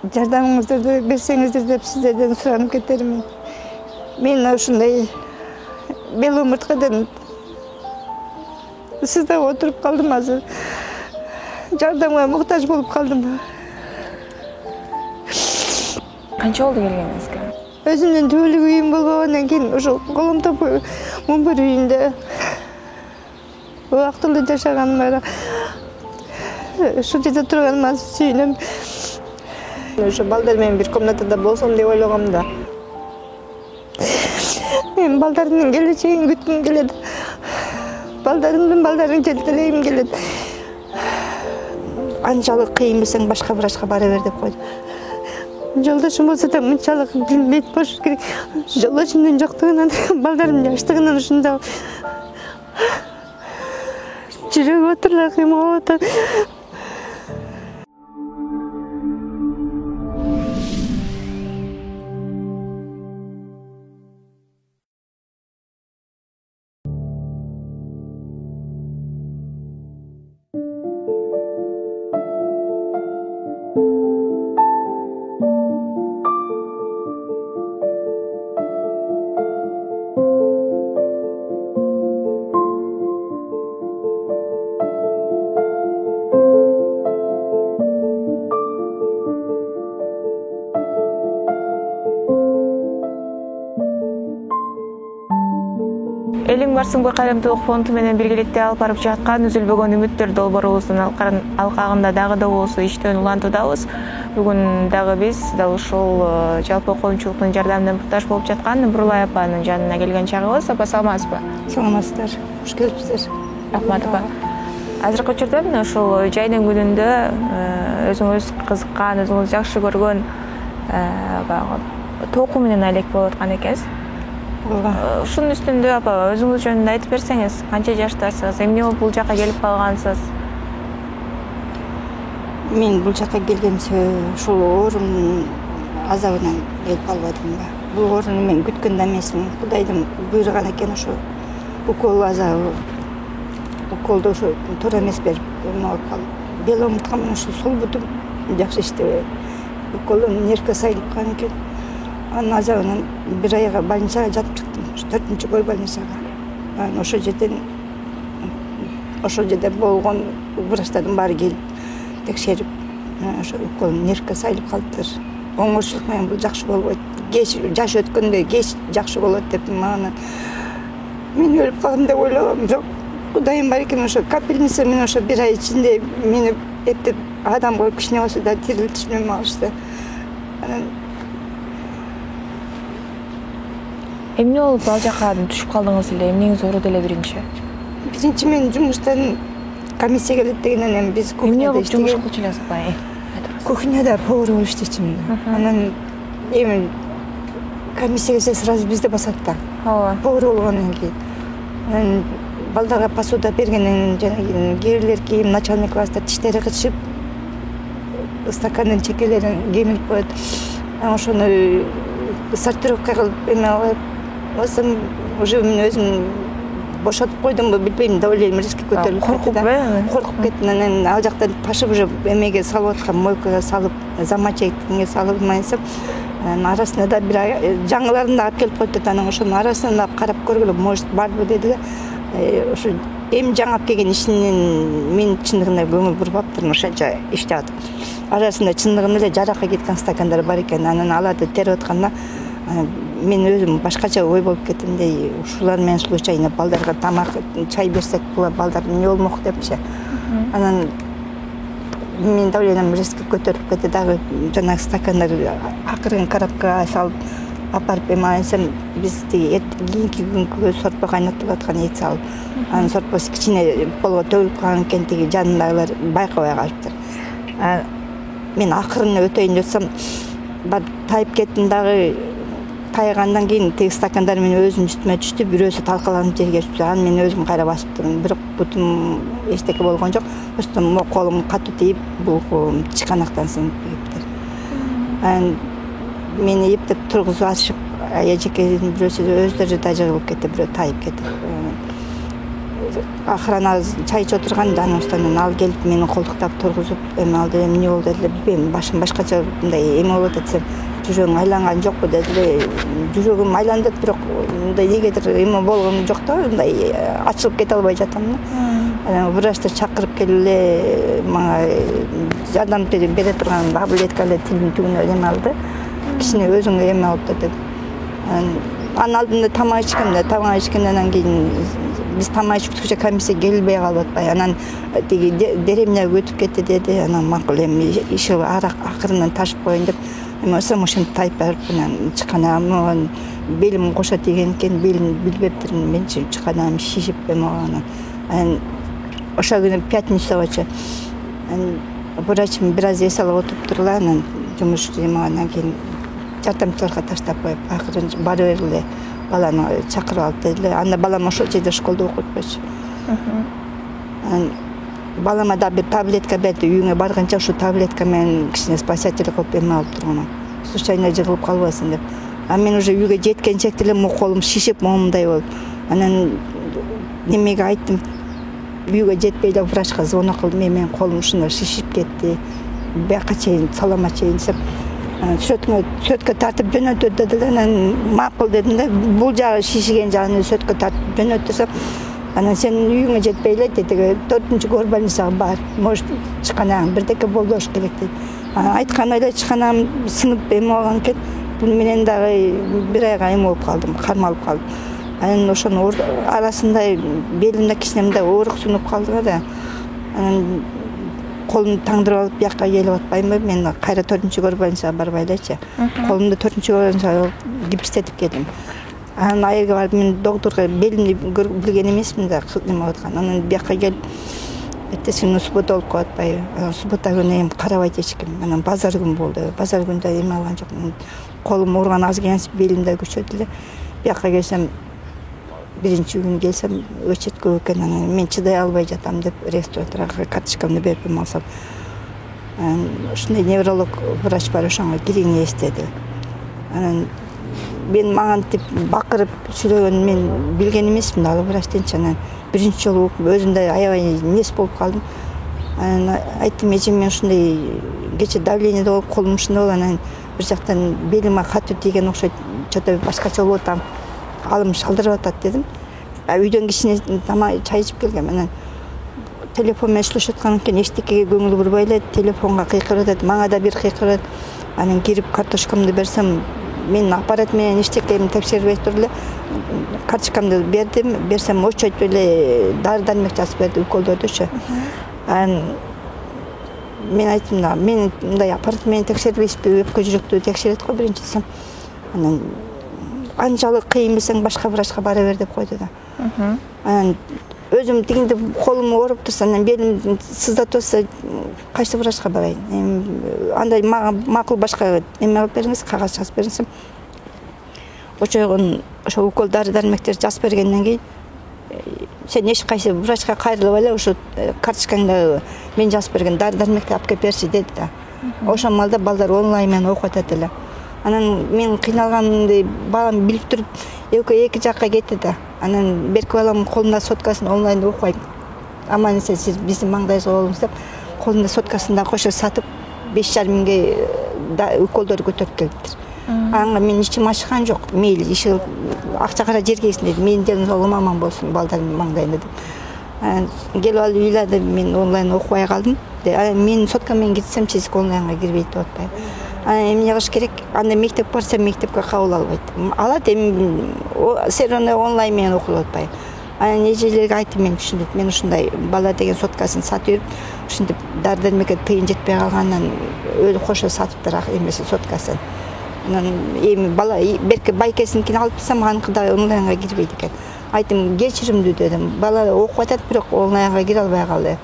жардамыңызды берсеңиздер деп сиздерден суранып кетермин. Мен ушундай бел омурткадан сизде отуруп калдым азыр. Жардамга муктаж болуп калдым. Канча болду келгениңизге? Өзүмдүн түбөлүк үйүм болбогондон кийин ошол Коломтоп мумбур үйүндө убактылуу жашаганым бар. Ушул жерде турганыма сүйүнөм. Ошо балдар менен бир комнатада болсом деп ойлогом да. Мен балдарымдын келечегин күткүм келет. Балдарың жетелегим келет. Анчалык кыйын болсоң башка бир ашка бара бер деп койду. Жолдошум болсо да мынчалык билбейт болуш керек. Жолдошумдун жоктугунан, балдарым жаштыгынан ушунда жүрөгү отуруп кыймалып атат. Элиң барсыңбы кайрымдуулук фонду менен биргеликте алып барып жаткан үзүлбөгөн үмүттөр долбоорубуздун алкагында дагы да болсо иштөөнү улантуудабыз. Бүгүн дагы биз дал ушул жалпы коомчулуктун жардамына муктаж болуп жаткан Нурулай апанын жанына келген чагыбыз. Апа, саламатсызбы? Саламатсыздар. Хуш келипсиздер. Рахмат апа. Азыркы учурда мына ушул жайдын күнүндө өзүңүз кызыккан, өзүңүз жакшы көргөн баягы токуу менен алек болуп аткан экенсиз. Ушунун үстүндө апа өзүңүз жөнүндө айтып берсеңиз, канча жаштасыз, эмне болуп бул жака келип калгансыз? Мен бул жака келгенче ушул оорунун азабынан келип калбадым да. Бул ооруну мен күткөн да эмесмин. Кудайдын буйруган экен ошо укол азабы. Уколду ошо туура эмес берип калып. Бел омурткам менен ушул сол бутум жакшы иштебейт. Уколдон нервка сайылып калган экен. Анын азабынан бир айга больницага жатып чыктым. 4-кой больницага. Ошол жерде болгон врачтардын баары келип текшерип, ошо укол нервка сайылып калыптыр. Оңошчулук менен бул жакшы болбойт. Кеч жаш өткөндө кеч жакшы болот деп мага мен өлүп калдым деп ойлогом. Бирок Кудайым бар экен, ошо капельница менен ошо бир ай ичинде мени эптеп адам коюп кичине болсо да тирилтишиме алышты. Эмне болуп ал жака түшүп калдыңыз эле? Эмнеңиз ооруду эле биринчи? Биринчи мен жумуштан комиссия келет дегенден эми биз кухняда иштеген. Эмне болуп жумуш кылчу элесиз? Кухняда повар болуп иштечимин. Анан эми комиссия келсе сразу бизди басат да. Ооба. Повар болгондон кийин. Анан балдарга посуда бергенден кийин кээрлер кийим начальник класста тиштери кычып, стакандын чекелерин кемирип коет. Ошону сортировка кылып эме алып Осым уже мен өзүм бошотуп койдумбу билбейм, давлением резко көтөрүлүп кетти. Коркуп кеттим. Анан ал жактан ташып уже эмеге салып аткан мойкага салып, замочекке салып майсып, арасында да бир жаңыларын да алып келип койду. Анан ошонун арасынан карап көргүлө, может барбы деди. Ошо эми жаңы келген ишинен мен чындыгында көңүл бурбаптырмын, ошончо иштеп атып. Арасында чындыгында эле жаракка кеткен стакандар бар экен. Анан аларды терип атканда мен өзүм башкача ой болуп кеткендей, ушулар менен случайно балдарга тамак, чай берсек, булар балдар эмне болмок депчи. Анан мен давлением резко көтөрүп кетти, дагы жанагы стакандар акырын коробкага салып апарып эме алсам, биз кийинки күнгө сорпо кайнатып аткан ет салып, анын сорпосу кичине полго төгүлүп калган экен, тиги жанындагылар байкабай калыптыр. Мен акырын өтөйүн десем, тайып кеттим, дагы тайгандан кийин тиги стакандар менен өзүм үстүмө түштү, бирөөсү талкаланып жерге түштү. Анан мен өзүм кайра басыптырмын, бирок бутум эчтеке болгон жок. Просто колум катуу тийип, бул чыканактан сиңип кетиптир. Анан мени эптеп тургузуп алышып, эжекенин бирөөсү өздөрү да жыгылып кетти, бирөө тайып кетти. охрана чай ичип отурганда анын үстүнөн ал келип мени колдуктап тургузуп эме алды, эмне болду эле билбейм, башым башкача мындай эме болуп атат десем, жүрөгүң айланган жокпу деди эле. Жүрөгүм айланды, бирок мындай негедир эме болгон жок да, мындай ачылып кете албай жатам да. Врачты чакырып келип эле мага жардам бере турган таблетка эле тилдин түбүнө эме алды. Кичине өзүң эме алып деди. Анын алдында тамак ичкем да, тамак ичкенден кийин биз тамак ичкүчө комиссия келбей калып атпайбы. Анан тиги беременная өтүп кетти деди. Анан макул эми иши акырынан ташып коеюн деп, эми ошондо ошентип тайып барып анан чыканам, белим кошо тийген экен, белим билбептир, менчи чыканам шишип эме болгон. Анан ошол күнү пятница болчу. Анан врачым бир аз эс алып отуруптур эле, анан жумушту эме андан кийин жардамчыларга таштап коюп, акырын бара бергиле, баланы чакырып алып дедиле. Анда балам ошол жерде школдо окуп атпайчы. Анан балама да бир таблетка берди, үйүңө барганча ушу таблетка менен кичине спасатель кылып эме алып турган. Случайно жыгылып калбасын деп. А мен уже үйгө жеткенчек деле колум шишип, момундай болуп. Анан немеге айттым, үйгө жетпей эле врачка звонок кылдым, менин колум ушундай шишип кетти. Бияка чейин салама чейин десем, сөткө тартып жөнөтөт дедиле. Анан макул дедим да, бул жагы шишиген жагын сөткө тартып жөнөт десем, анан сен үйүңө жетпей эле деди, 4-чү горбольницага бар, может чыканагың бирдеке болбош керек деди. Айткан эле чыканагым сынып эме болгон экен. Бул менен дагы бир айга эме болуп калдым, кармалып калдым. Анан ошонун арасында белимде кичине мындай оорук сунуп калды да. Анан колумду таңдырып алып бияка келип атпаймынбы, мен кайра 4-чү горбольницага барбай элечи. Колумду 4-чү горбольницага гипстетип келдим. Анан айылга барып мен докторго белимди билген эмесмин да, неме аткан. Анан бияка келип, эртеси күнү суббота болуп калып атпайбы. Суббота күнү эми карабайт эч ким. Анан базар күнү болду. Базар күндө эме алган жок. Колум ооруган аз келген белимде күчөдү эле. Бияка келсем, биринчи күнү келсем өчөт көп экен. Анан мен чыдай албай жатам деп ресторанга карточкамды берип эме алсам. Ушундай невролог врач бар, ошоңо кириңи эстеди. Анан мен магантип бакырып сүрөгөн мен билген эмесмин ал врачтенчи. Анан биринчи жолу окуп өзүмдөй аябай нес болуп калдым. Анан айттым, эже мен ушундай кече давление болуп, колум ушундай болуп, анан бир жактан белиме катуу тийген окшойт, чото башкача болуп атам, алым шалдырып атат дедим. Үйдөн кичине чай ичип келгем. Анан телефон менен сүйлөшүп аткандан кийин эчтекеге көңүл бурбай эле телефонго кыйкырып атат, мага да бир кыйкырып. Анан кирип картошкамды берсем, мен аппарат менен эчтекемди текшербей туруп эле карточкамды бердим, берсем очойт эле дары дармек жазып берди, уколдордучу. Анан мен айттым да, мен мындай аппарат менен текшербейсизби, өпкө жүрөктү текшерет го биринчи десем. Анан анчалык кыйын белсең башка врачка бара бер деп койду да. Анан өзүм тигинде колум ооруп турса, анан белим сыздатып атса, кайсы врачка барайын? Андай мага макул башка эме алып бериңиз, кагаз жазып бериңиз. Очойгон ошо укол дары дармектерди жазып бергенден кийин сен эч кайсы врачка кайрылып эле ушу карточкаңда мен жазып берген дары дармекти алып келип берчи деди да. Ошол маалда балдар онлайн менен окуп атат эле. Анан мен кыйналганымды балам билип туруп эки жакка кетти да. Анан берки балам колунда соткасын онлайн окуйт. Аман эсен сиз биздин маңдайыбызга болуңуз деп, колунда соткасын да кошо сатып 5,5 миңге уколдор көтөрүп келиптир. Анга мен ичим ачкан жок. Мейли иши акча кара жерге кирсин деди. Менин денсаулыгым аман болсун балдардын маңдайында деп. Келип алып ыйлады, мен онлайн окубай калдым. Менин соткам менен кирсем сиз онлайнга кирбейт деп атпайбы. Эмне кылыш керек? Анда мектеп барса мектепке кабыл албайт. Алат эми все равно онлайн менен окулуп атпайбы. Анан эжелерге айттым, мен түшүндүм. Мен ушундай бала деген соткасын сатып берип, ушинтип дары дармекке тыйын жетпей калгандан өлү кошо сатыптыр эмеси соткасын. Анан эми бала берки байкесиникин алып барсам, аныкы да онлайнга кирбейт экен. Айттым, кечиримдүү дедим. Бала окуп атат, бирок онлайнга кире албай калды.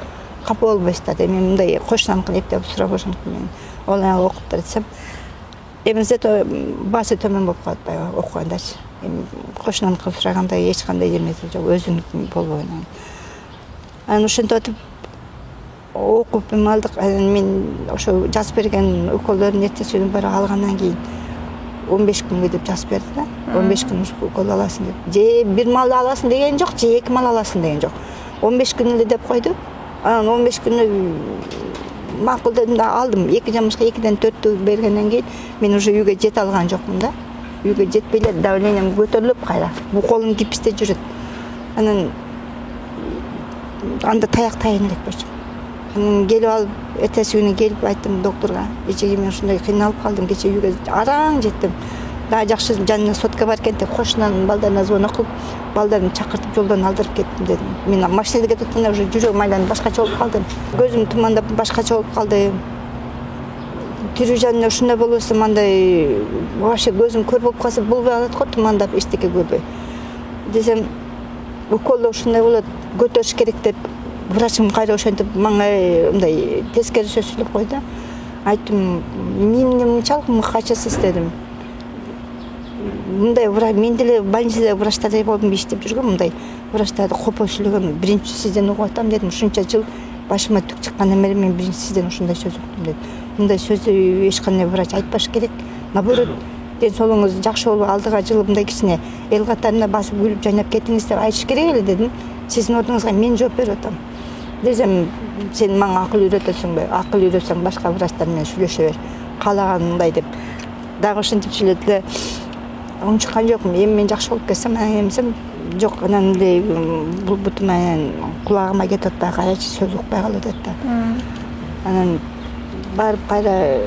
Капа болбойсуздар. Эми мындай кошунамдыкын эптеп сурап ошентип мен онлайнга окуптур десем, эми зато баасы төмөн болуп калат баягы окугандачы. Эми кошунамдыкын сураганда эч кандай эмеси жок, өзүнүн болбойт. Анан ошентип атып окуп алдык. Анан мен ошо жазып берген уколдордун эртеси күнү барып алгандан кийин 15 күнгө деп жазып берди да. 15 күн укол аласың деп. Же бир мал аласың деген жок, же 2 мал аласың деген жок. 15 күн эле деп койду. Анан 15 күнү макул дедим да алдым. 2 жамышка 2ден 4 бергенден кийин мен уже үйгө жете алган жокмун да. Үйгө жетпей эле давлением көтөрүлүп кайра. Бу колум гипсте жүрөт. Анан анда таяк тайын элек болчу. Анан келип алып, эртеси күнү келип айттым докторго. Эчеги мен ушундай кыйналып калдым, кече үйгө араң жеттим. Дагы жакшы жанына сотка бар экен деп кошунанын балдарына звонок кылып, балдарын чакыртып жолдон алдырып кеттим дедим. Мен машинада кетип атканда уже жүрөгүм айланып башкача болуп калдым. Көзүм тумандап башкача болуп калды. Тирүү жанына ушундай болсом андай вообще көзүм көр болуп калса болбой калат го, тумандап эчтеке көрбөй. Десем, уколду ушундай болот, көтөрүш керек деп врачым кайра ошентип мага мындай тескери сөз сүйлөп койду. Айттым, эмне мынчалык качасыз дедим. Мындай мен деле больницада врачтардай болдум иштеп жүргөм, мындай врачтарды копой сүйлөгөн биринчи сизден угуп атам дедим. Ушунча жыл башыма түк чыккандан бери мен биринчи сизден ушундай сөз уктум дедим. Мындай сөздү эч кандай врач айтпаш керек. Наоборот, ден соолугуңуз жакшы болуп алдыга жылы мындай кичине эл катарына басып күлүп жайнап кетиңиз деп айтыш керек эле дедим. Сиздин ордуңузга мен жооп берип атам. Десем, сен мага акыл үйрөтөсүңбү? Акыл үйрөтсөң башка врачтар менен сүйлөшө бер. Каалаганыңдай деп. Дагы ошентип сүйлөдү да. Унчуккан жокмун. Эми мен жакшы болуп кетсем, эмсем жок, анан эле бутум менен кулагыма кетип атпай кайрачы сөз укпай калып атат да. Анан барып кайра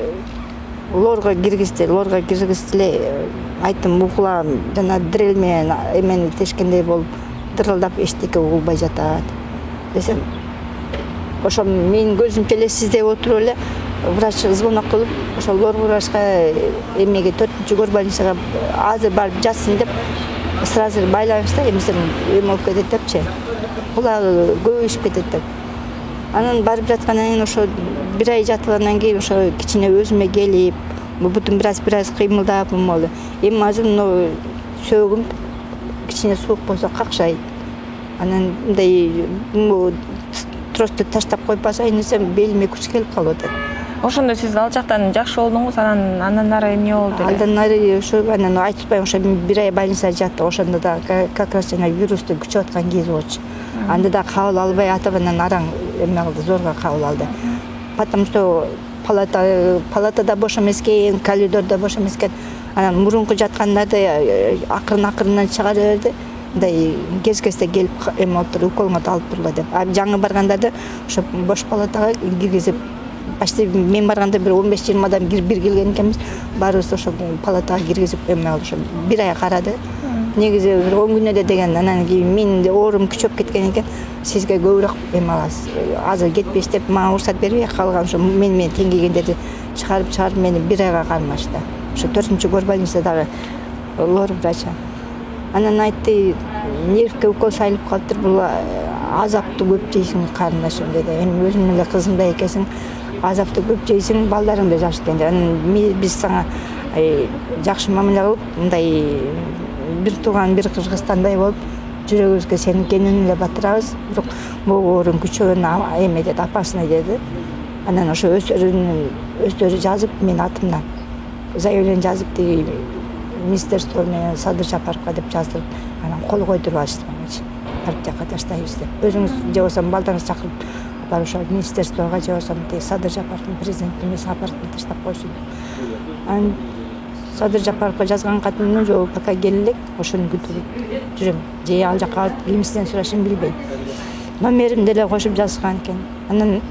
лорго киргизди эле. Айттым, бул кулагым жана дрель менен эмени тешкендей болуп дырылдап эчтеке угулбай жатат. Десем, ошо менин көзүмчө эле сиздей отуруп эле врач звонок кылып, ошо лор врачка эмеге 4-чү горбольницага азыр барып жатсын деп сразу байланыштыр, эмисем эме болуп кетет депчи. Кулагы көбөйүшүп кетет деп. Анан барып жаткандан кийин ошо 1 ай жаткандан кийин ошо кичине өзүмө келип, бутум бир аз кыймылдап болду. Эми азыр мына сөөгүм кичине суук болсо какшайт. Анан мындай тросту таштап коюп басайын десем, белиме күч келип калып атат. Ошондо сиз ал жактан жакшы болдуңуз, андан ары эмне болду? Андан ары ошо анан айтпайм, ошо 1 ай больницада жаттым. Ошондо да как раз жана вирусту күчөп аткан кез болчу. Анда да кабыл албай атып, анан араң эме кылды, зорго кабыл алды. Потому что палатада бош эмес экен, коридордо бош эмес экен. Анан мурунку жаткандарды акырын-акырынан чыгара берди. Мындай кез-кезде келип эме болуп туруп, уколуңду алып тургула деп. А жаңы баргандарды ошо бош палатага киргизип, почти мен барганда бир 15-20 адам бир келген экенбиз. Баарыбыз ошо палатага киргизип эме ошо 1 ай карады. Негизи 10 күн эле деген, анан кийин менин оорум күчөп кеткен экен. Сизге көбүрөөк эме аласыз. Азыр кетпеш деп мага уруксат бербей калган, ошо менен тең келгендерди чыгарып мени 1 айга кармашты. Ошо 4-чү горбольницадагы лор врача. Анан айтты, нервке укол сайылып калыптыр, бул азапты көп жейсиң карындашым деди. Эми өзүң эле кызыңдай экенсиң, азапты көп жейсиң, балдарың да жаш экен. Анан биз сага жакшы мамиле кылып, мындай бир тууган, бир Кыргызстандай болуп, жүрөгүбүзгө сенин кенен эле батырабыз. Бирок бул оорум күчөгөн эме деди, опасный деди. Анан ошо өздөрү жазып, мен атымдан заявление жазып, тиги министерство менен Садыр Жапаровго деп жаздырып, анан кол койдуруп алышты мага. Барып жака таштайбыз деп. Өзүңүз же болсо балдарыңызды чакырып барып ошо министерствого же болсо Садыр Жапаровдун президенттин эмесине апарып таштап койсун. Анан Садыр Жапаровго жазган катымдын жообу пока келе элек, ошону күтүп жүрөм. Же ал жака барып кимсизден сурашын билбейм. Номеримди деле кошуп жазган экен. Анан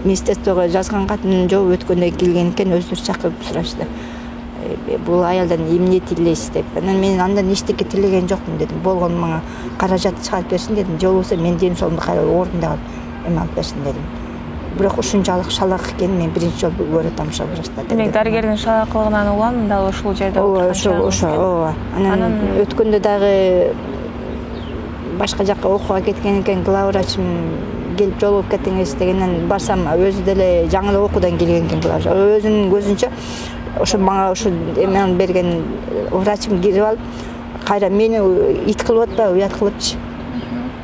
министерствого жазган катымдын жообу өткөндө келген экен, өздөрү чакырып сурашты. Бул аялдан эмне тилейсиз деп. Анан мен андан эчтеке тилеген жокмун дедим. Болгону мага каражат чыгарып берсин дедим. Же болбосо мен ден соолумду кайра орундай эме алып берсин дедим. Бирок ушунчалык шалак экенин мен биринчи жолу көрүп атам ошо врачтардан. Демек дарыгердин шалаклыгынан улам дал ушул жерде ошо. Анан өткөндө дагы башка жакка окууга кеткен экен, главврачым келип жолугуп кетиңиз дегенден барсам, өзү деле жаңы эле окуудан келген экен главврач. Өзүнүн көзүнчө ошо мага ошо эмени берген врачым кирип алып, кайра мени ит кылып атпайбы, уят кылыпчы.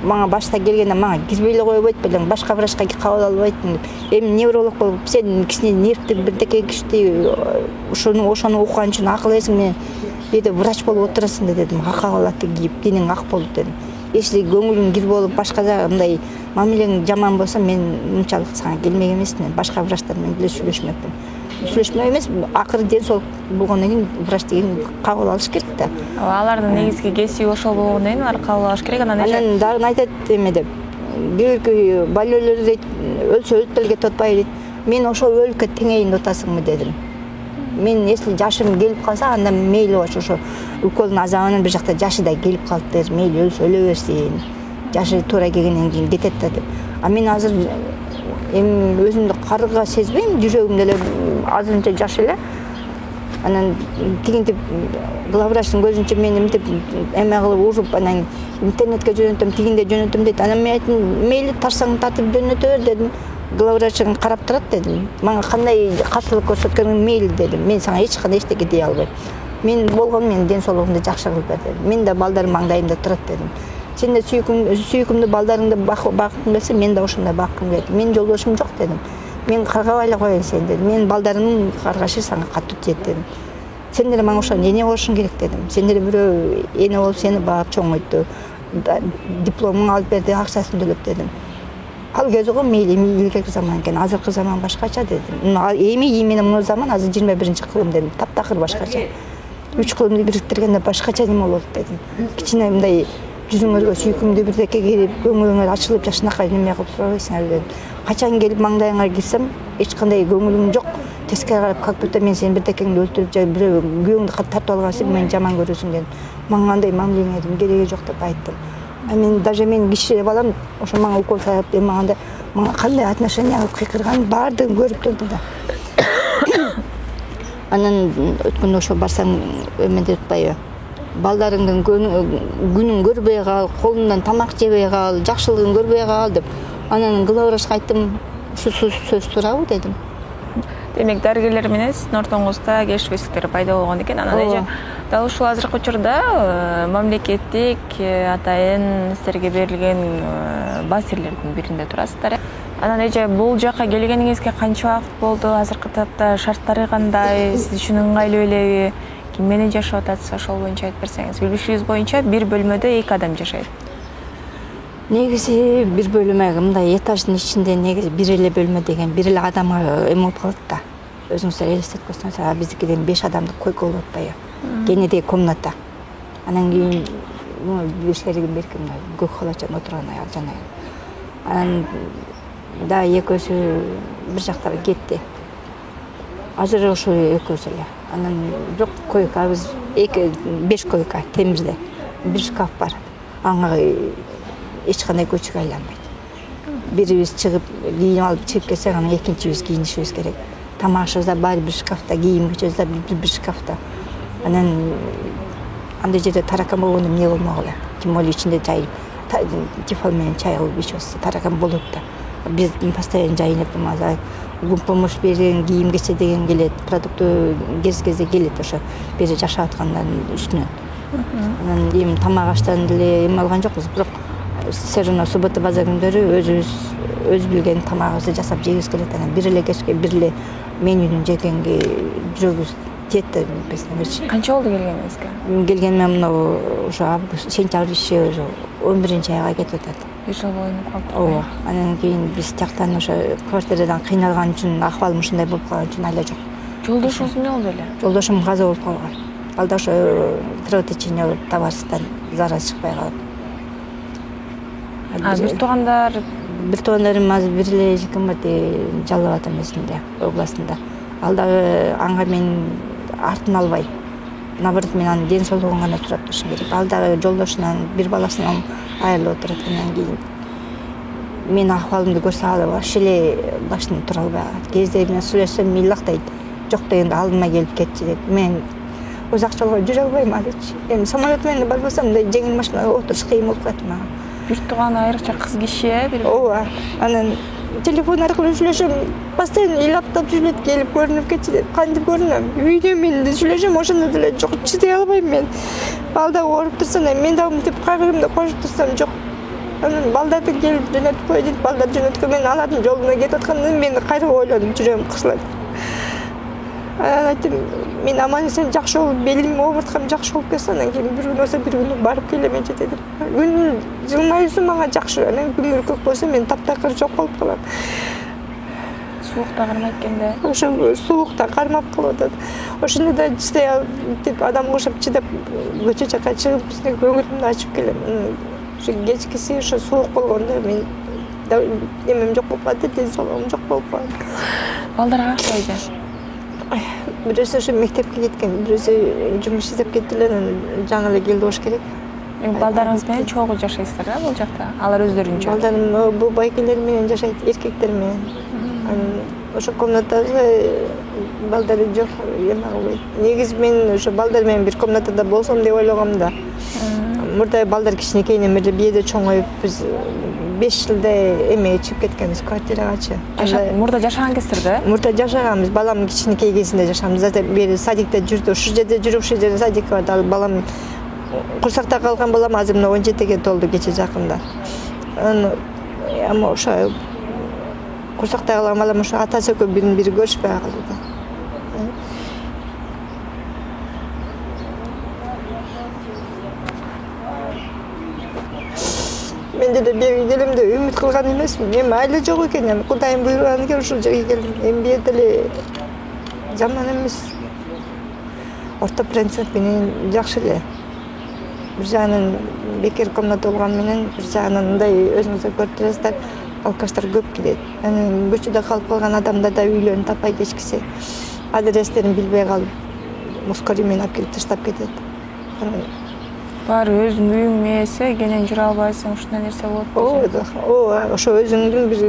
мага башта келгенде мага кирбей эле койбойт белең, башка врачка кабыл албайтын деп. Эми невролог болуп сен кичине нервти бирдеке кишти ошону уккан үчүн акыл эсиң менен бирде врач болуп отурасың дедим. Ак халатты кийип, денең ак болуп дедим. Если көңүлүң кир болуп башка жагы мындай мамилең жаман болсо мен мынчалык сага келмек эмесмин. Башка врачтар менен деле сүйлөшмөкмүн. Сүйлөшмөк эмес, акыры ден соолук болгондон кийин врач деген кабыл алыш керек да. Алардын негизги кесиби ошол болгондон кийин алар кабыл алыш керек. Анан дагы айтат эмеде. Бирки больнолор дейт, өлсө өлүп деле кетип атпайбы дейт. Мен ошол өлүккө теңейин деп атасыңбы дедим. Мен если жашым келип калса, анда мейли болчу ошо уколдун азабынан бир жакта жашы да келип калыптыр. Мейли өлсө өлө берсин. Жашы туура келгенден кийин кетет да деп. А мен азыр эми өзүмдү карыга сезбейм, жүрөгүм деле азырынча жаш эле. Анан тигинтип главврачтын көзүнчө мен эмтип эме кылып уруп, анан интернетке жөнөтөм, тигинде жөнөтөм дейт. Анан мен айттым, мейли тарсаң тартып жөнөтө бер дедим. Главврачың карап турат дедим. Мага кандай катылык көрсөткөнүң мейли дедим. Мен сага эч кандай эчтеке дей албайм. Мен болгон менин ден соолугумду жакшы кылып бер дедим. Мен да балдарым маңдайымда турат дедим. Сен да сүйкүмдүү балдарыңды баккың келсе, мен да ошондой баккым келет. Менин жолдошум жок дедим. Мен каргабай эле коеюн сени дедим. Менин балдарымдын каргашы сага катуу тиет дедим. Сен деле мага ошондо эне болушуң керек дедим. Сен деле бирөө эне болуп сени багып чоңойту. Дипломуңду алып берди, акчасын төлөп дедим. Ал кезде го мейли илгерки заман экен, азыркы заман башкача дедим. Эми менен муну заман азыр 21-кылым дедим. Таптакыр башкача. 3 кылымды бириктиргенде башкача неме болот дедим. Кичине мындай жүзүңөргө сүйкүмдүү бирдеке келип, көңүлүңөр ачылып жашынакай неме кылып сурабайсыңар дедим. Качан келип маңдайыңа кирсем, эч кандай көңүлүм жок. Тескери карап, как будто мен сени бирдекеңди өлтүрүп же бирөө күйөөңдү тартып алгансың, мени жаман көрөсүң дедим. Мага андай мамилеңердин кереги жок деп айттым. Мен даже мен кичине балам ошо мага укол салып демаганда мага кандай отношение кылып кыйкырган баардыгын көрүп турду да. Анан өткөндө ошо барсаң эметип атпайбы? Балдарыңдын күнүн көрбөй кал, колундан тамак жебей кал, жакшылыгын көрбөй кал деп. Анан главврачка айттым, ушу сөз туурабы дедим. Демек дарыгерлер менен сиздин ортоңузда келишпестиктер пайда болгон экен. Анан эже дал ушул азыркы учурда мамлекеттик атайын сиздерге берилген басирлердин биринде турасыздар. Анан эже бул жака келгениңизге канча убакыт болду? Азыркы тапта шарттары кандай? Сиз үчүн ыңгайлуу элеби? Ким менен жашап атасыз? Ошол боюнча айтып берсеңиз. Билишибиз боюнча бир бөлмөдө 2 адам жашайт. Негизи бир бөлмө, мындай этаждын ичинде негизи бир эле бөлмө деген бир эле адамга эме болуп калат да. Өзүңүздөр элестетип көрсөңүздөр, биздикиден 5 адамдык койка болуп атпайбы? Кенедеги комната. Анан кийин бешеригин берким көк халачан отурган аял жанагы. Анан да экөөсү бир жактан кетти. Азыр ошо экөөсү эле. Анан бирок койкабыз 5 койка темирде. Бир шкаф бар. Ага эч кандай көчкө айланбайт. Бирибиз чыгып кийим алып чыгып келсек, анан экинчибиз кийинишибиз керек. Тамагыбыз да бар бир шкафта, кийим-кечебиз да бир шкафта. Анан андай жерде таракан болгондо эмне болмок эле. Тем более ичинде жайып, тефал менен чай кылып ичип атса таракан болот да. Биз постоянно жайынып турмаза. Помощь берген кийим-кече деген келет, продукты кезде келет ошо бери жашап аткандардын үстүнөн. Анан эми тамак аштан деле эме алган жокпуз, бирок все равно суббота базар күндөрү өз билген тамагыбызды жасап жегибиз келет. Анан бир эле кечке бир эле менюдун жегенге жүрөгүбүз тиет да биздин. Канча болду келгениңизге? Келгениме мына ошо август, сентябрь иши 11-айга кетип атат. 1 жыл боюнча калды. Ооба. Анан кийин биз жактан ошо квартирадан кыйналган үчүн, акыбалым ушундай болуп калган үчүн айла жок. Жолдошуңуз эмне болду эле? Жолдошум каза болуп калган. Ал да ошо кровотечение болуп табарыстан зараз чыкпай калып. Бир туугандарым азыр бир эле жекмати Жалал Ата эмесинде, областында. Ал дагы анга мен артын албай. Наоборот, мен анын ден соолугун гана сурап турушум керек. Ал дагы жолдошунан, бир баласынан айрылып отурат. Анан кийин мен акыбалымды көрсө ал вообще эле башынан тура албай калат. Кезде менен сүйлөшсөм мыйлактайт. Жок дегенде алдыма келип кетчи дейт. Мен узак жолго жүрө албайм алычы. Эми самолет менен бар болсом да жеңил машинага отуруш кыйын болуп калат мага. Бир тууган айрыкча кыз киши бир. Ооба. Анан телефон аркылуу сүйлөшөм, постоянно илаптап сүйлөйт, келип көрүнүп кетчи деп. Кантип көрүнөм? Үйдө мен сүйлөшөм, ошондо деле жок, чыдай албайм мен. Ал да ооруп турса, мен да мынтип кайгырып да кошуп турсам жок. Анан балдарды келип жөнөтүп кой дейт. Балдар жөнөткөн мен алардын жолуна кетип атканда мен кайра ойлонуп жүрөм кышылат. Анан айттым, мен аман эсен жакшы болуп, белим омурткам жакшы болуп кетсе, анан кийин бир күн болсо бир күн барып келем эже дедим. Күн жылмайсың мага жакшы, анан күндөр көк болсо мен таптакыр жок болуп калам. Суукта кармайт экенде. Ошо суукта кармап калып атат. Ошондо да чыдай алып, адам кошуп чыдап көчө жака чыгып, көңүлүмдү ачып келем. Ошо кечкиси ошо суук болгондо мен эмем жок болуп калат, ден соолугум жок болуп калат. Балдарга кандай эже? Бирөөсү ошо мектепке кеткен, бирөөсү жумуш издеп кетти эле, жаңы эле келди болуш керек. Балдарыңыз менен чогуу жашайсыздар да бул жакта? Алар өздөрүнчө? Балдарым бул байкелер менен жашайт, эркектер менен. Ошо комнатада балдары жок, эме кылбайт. Негизи мен ошо балдар менен бир комнатада болсом деп ойлогом да. Мурда балдар кичинекей эле бийде чоңоюп, биз 5 жылда эмеге чыгып кеткенбиз, квартирагачы. Мурда жашаган кезсиз да? Мурда жашаганбыз, балам кичинекей кезинде жашаганбыз. Затем бери садикте жүрдү, ушул жерде жүрүп, ушул жерде садик бар. Ал балам курсакта калган балам азыр мына 17-ге толду кече жакында. Эми ошо курсакта калган балам ошо атасы экөө бири көрүшпөй калды да. Мен деле берге келем деп үмүт кылган эмесмин. Эми айла жок экен, эми Кудайым буйруган экен ушул жерге келдим. Эми бир деле жаман эмес. Орто принцип менен жакшы эле. Бир жагынан бекер комната болгон менен, бир жагынан мындай өзүңүздөр көрүп турасыздар, алкаштар көп келет. Анан көчөдө калып калган адамдар да үйлөрүн таппайт эчкиси. Адрестерин билбей калып, мускори менен алып келип таштап кетет. Баары өзүңдүн үйүң эмесе, кенен жүрө албайсың, ушундай нерсе болот. Ошо өзүңдүн бир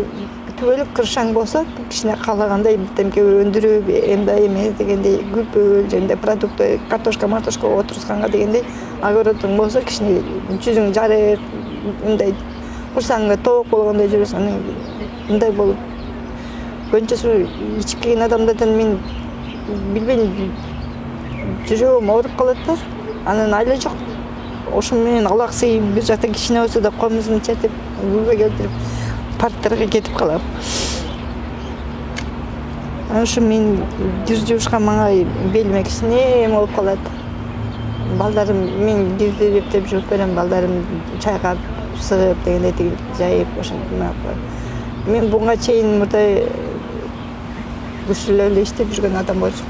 түбөлүк кыршаң болсо, кичине каалагандай бирдемке өндүрүп, эме дегендей күлпөл, жөндөй продукт, картошка, отурусканга дегендей огородуң болсо, кичине жүзүң жарык, мындай курсаңга тоок болгондой жүрөсүң, мындай болуп. Көбүнчөсү ичип келген адамдардан мен билбейм, жүрөгүм ооруп калат да. Анан айла жок. Ошо менен алак сыйып, бир жакта кичине болсо да комузун чертип, гүлгө келтирип, парктарга кетип калам. Ошо мен жүз жуушка мага белиме кичине эме болуп калат. Балдарым мен деп жүрүп берем, балдарым чайгап, сыгып дегендей жайып, ошентип. Мен буга чейин мурда күчлүү эле иштеп жүргөн адам болчу.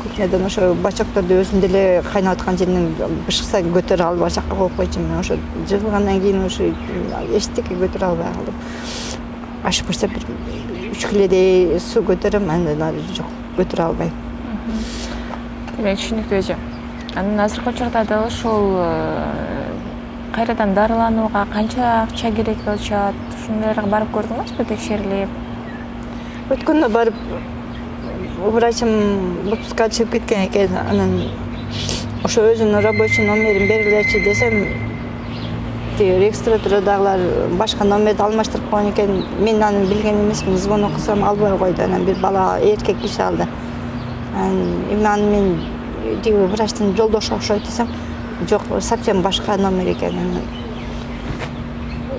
Кухнядан ошо бачокторду өзүм деле кайнап аткан жеринен бышыкса көтөрө алып бачакка коюп койчумун. Мен ошо жыгылгандан кийин ошо эчтеке көтөрө албай калдым. Ашып көрсө бир 3 киледей суу көтөрөм, андан ары жок, көтөрө албайм. Демек түшүнүктүү эже. Анан азыркы учурда да ошол кайрадан дарыланууга канча акча керек болчу? Ушундайларга барып көрдүңүзбү, текшерилип? Өткөндө барып врачым отпускка чыгып кеткен экен. Анан ошо өзүнүн рабочий номерин берилечи десем, регистратурадагылар башка номерди алмаштырып койгон экен. Мен аны билген эмесмин. Звонок кылсам албай койду. Анан бир бала эркек киши алды. Анан мен врачтын жолдошу окшойт десем, жок, совсем башка номер экен.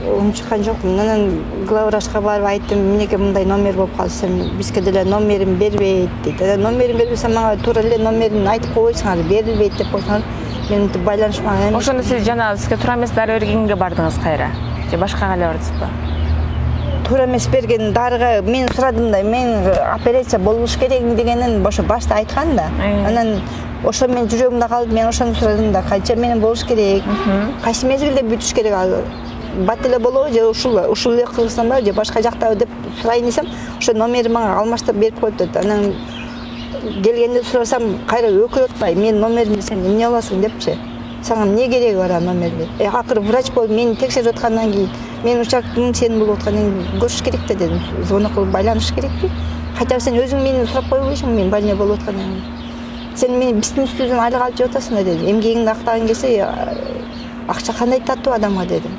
Унчуккан жокмун. Анан главврачка барып айттым, менеке мындай номер болуп калды, бизге деле номерин бербейт дейт. Номерин бербесе мага туура эле номерин айтып койсоңар, берилбейт деп койсоңар, мен байланышмаган эмес. Ошондо сиз жана сизге туура эмес дары бергенге бардыңыз кайра? Же башкага эле бардыңызбы? Туура эмес берген дарыга мен сурадым да, мен операция болуш керек дегенин ошо башта айткан да. Анан ошо мен жүрөгүмдө калып, мен ошону сурадым да, кайча менен болуш керек, кайсы мезгилде бүтүш керек, бат эле болобу же ушул эле Кыргызстанбы же башка жактабы деп сурайын десем, ошо номерин мага алмаштырып берип коюпту. Анан келгенде сурасам, кайра өкүнүп атпай, мен номеримди сен эмне кыласың депчи. Сага эмне кереги бар номерди? Акыры врач болуп мени текшерип аткандан кийин, мен учактын сенин болуп аткандан кийин көрүш керек да дедим. Звонок кылып байланыш керекпи? Хотя сен өзүң мени сурап койбойсуң, мен больной болуп аткандан кийин. Сен мени биздин үстүбүздөн айлык алып жеп атасың да дедим. Эмгегиңди актаган келсе, акча кандай таттуу адамга дедим.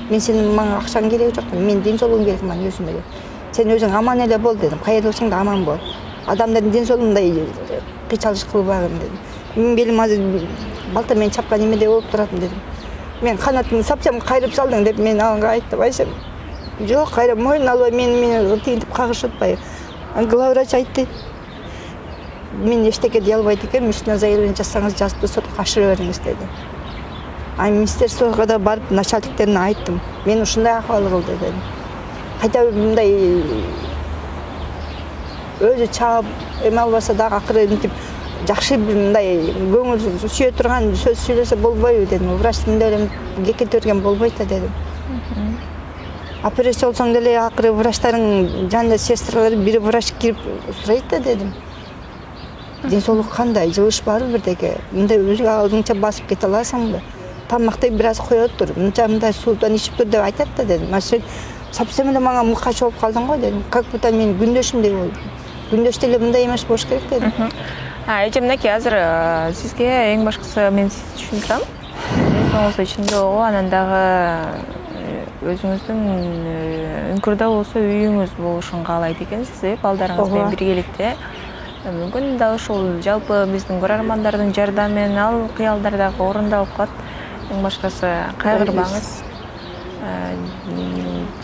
Мен сенин мага акчаң кереги жок, мен ден соолугум керек мага өзүмө деп. Сен өзүң аман эле бол дедим. Каерде болсоң да аман бол. Адамдардын ден соолугундай кыйчалыш кылбагын дедим. Мен белим азыр балта менен чапкан эмедей болуп турат дедим. Мен қанатымды сапсам қайрып салдың деп мен аңға айттым. Айсам, жоқ, қайрап мойын албай мені тиінтіп қағыш ұтпай. Главврач айтты. Мен ештеке дей албайды екен, үстіне заявление жасаңыз, жазып сотқа ашыра беріңіз деді. Министерствоға да барып начальниктеріне айттым. Мен ушундай акыбал кылды дедим. Кайта мындай өзү чаап эме албаса дагы акыры мынтип жакшы бир мындай көңүл сүйө турган сөз сүйлөсө болбойбу дедим. Врач мындай эле кекете берген болбойт да дедим. Операция болсоң деле акыры врачтардын жанында сестралар бир врач кирип сурайт да дедим. Ден соолук кандай, жылыш барбы бирдеке? Мындай өзүң алдыңча басып кете аласыңбы? Тамакты бир аз коё тур, мындай суудан ичип тур деп айтат да дедим. Сен совсем эле мага мукач болуп калдың го дедим. Как будто мен күндөшүмдөй болдум. Күндөш деле мындай эмес болуш керек дедим. Эжемнеки азыр сизге эң башкысы мен сизди түшүндүрөм. Соңусу ичинде ого, анан дагы өзүңүздүн үңкүрдө болсо үйүңүз болушун каалайт экенсиз, балдарыңыз менен биргеликте. Мүмкүн да ушул жалпы биздин көрөрмандардын жардамы менен ал кыялдар дагы орундалып калат. Эң башкысы кайгырбаңыз.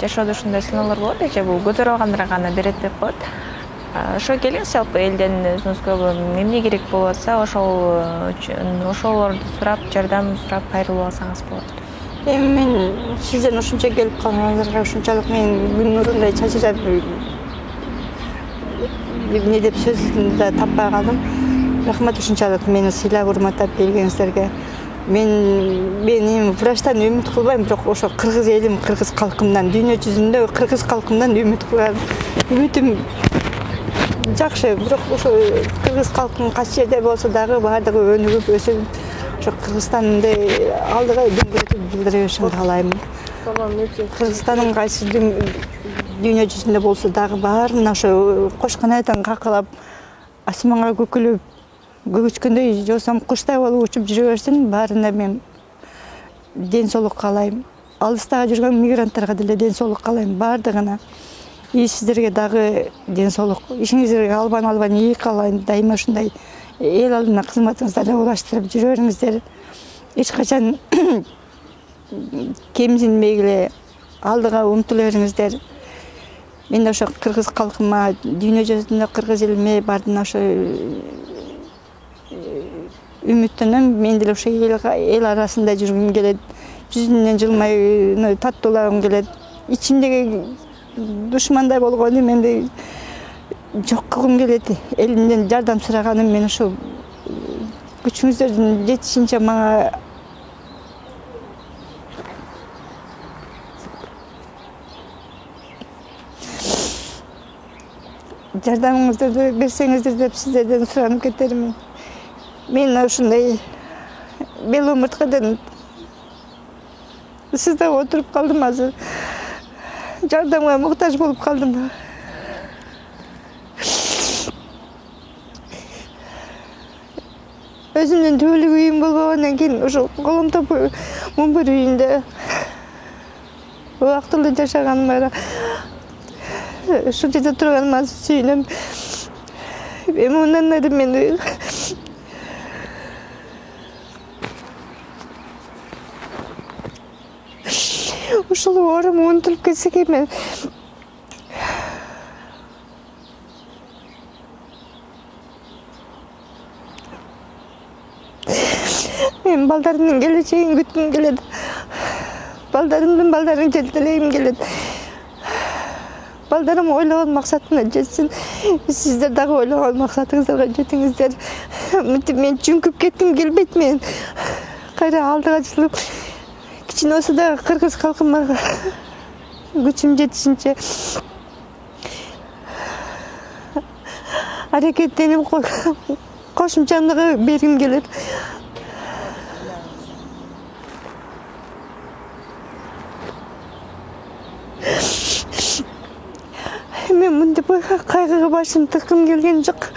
Жашоодо ушундай сыноолор болот, эже бул көтөрө алгандыр гана берет деп коет. Ошо келиңиз жалпы элден өзүңүзгө эмне керек болуп атса, ошолорду сурап, жардам сурап кайрылып алсаңыз болот. Эми мен сизден ушунча келип калганыңызга ушунчалык мен күн нурундай чачырап эмне деп сөз да таппай калдым. Рахмат ушунчалык мени сыйлап урматтап келгениңиздерге. Мен врачтан үмүт кылбайм, бирок ошо кыргыз элим, кыргыз калкымдан, дүйнө жүзүндө кыргыз калкымдан үмүт кылам. Үмүтүм жакшы, бирок ошо кыргыз калкым кайсы жерде болсо дагы баардыгы өнүгүп, өсүп, ошо Кыргызстанды алдыга дөңгөлөтүп жылдыра беришин каалайм. Кыргызстандын кайсы дүйнө жүзүндө болсо дагы баарына ошо кош канатан какылап, асманга көкүлүп, көгүчкөндөй жосом куштай болуп учуп жүрө берсин. Баарына мен ден соолук каалайм. Алыстагы жүргөн мигранттарга деле ден соолук каалайм, баардыгына. И сиздерге дагы ден соолук. Ишиңиздерге албан ийгилик каалайм. Дайыма ушундай эл алдына кызматыңыздарды улаштырып жүрө бериңиздер. Эч качан кемсинбегиле алдыга умтула бериңиздер. Мен ошо кыргыз калкыма, дүйнө жүзүндө кыргыз элиме бардына ошо үмүттөнөм. Мен деле ошо эл арасында жүргүм келет. Жүзүнөн жылмай таттуулагым келет. Ичимдеги душмандай болгону менде жок кылгым келет. Элимден жардам сураганым мен ошо күчүңүздөрдүн жетишинче мага жардамыңыздарды берсеңиздер деп сиздерден суранып кетермин. Мен ушундай бел омурткадан сизде отуруп калдым азыр. Жардамга муктаж болуп калдым. Өзүмдүн түбөлүк үйүм болбогондон кийин ошо Коломтоп мумбур үйүндө убактылуу жашаганыма, ушул жерде турганыма сүйүнөм. Эми мындан ары мен ушул оорум унутулуп кетсе экен, мен балдарымдын келечегин күткүм келет. Балдарымдын балдарын жетелегим келет. Балдарым ойлогон максатына жетсин. Сиздер дагы ойлогон максатыңыздарга жетиңиздер. Мен чүңкүп кетким келбейт. Мен кайра алдыга жылып, кичине болсо да кыргыз калкыма күчүм жетишинче аракеттенип кошумчамды бергим келет. Мен мынтип кайгыга башым тыккым келген жок.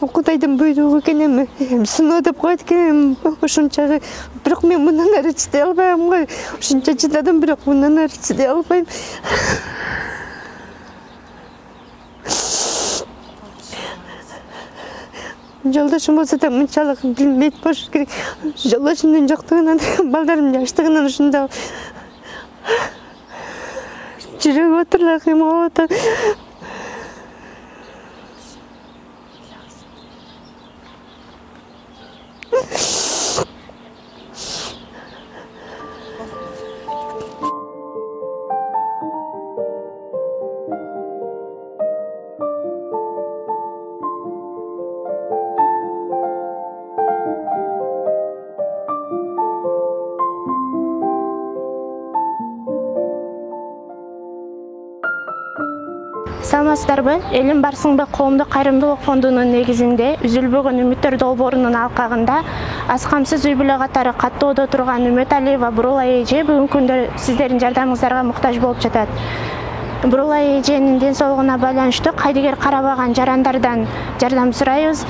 Кудайдын буйругу экен, эми сыноо деп коет экен ушунчагы. Бирок мен мындан ары чыдай албайм го. Ушунча чыдадым, бирок мындан ары чыдай албайм. Жолдошум болсо да мынчалык билбейт болуш керек. Жолдошумдун жоктугунан, балдарым жаштыгынан ушунда жүрөгү отурлай кыймалып атат. Саламатсыздарбы? Элим барсыңбы коомдук кайрымдуулук фондунун негизинде үзүлбөгөн үмүттөр долбоорунун алкагында аз камсыз үй бүлө катары каттоодо турган Үмөталиева Бурулай эже бүгүнкү күндө сиздердин жардамыңыздарга муктаж болуп жатат. Бурулай эженин ден соолугуна байланыштуу кайдыгер карабаган жарандардан жардам сурайбыз.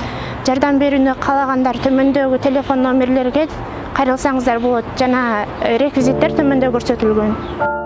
Жардам берүүнү каалагандар төмөндөгү телефон номерлерге кайрылсаңыздар болот. Жана реквизиттер төмөндө көрсөтүлгөн.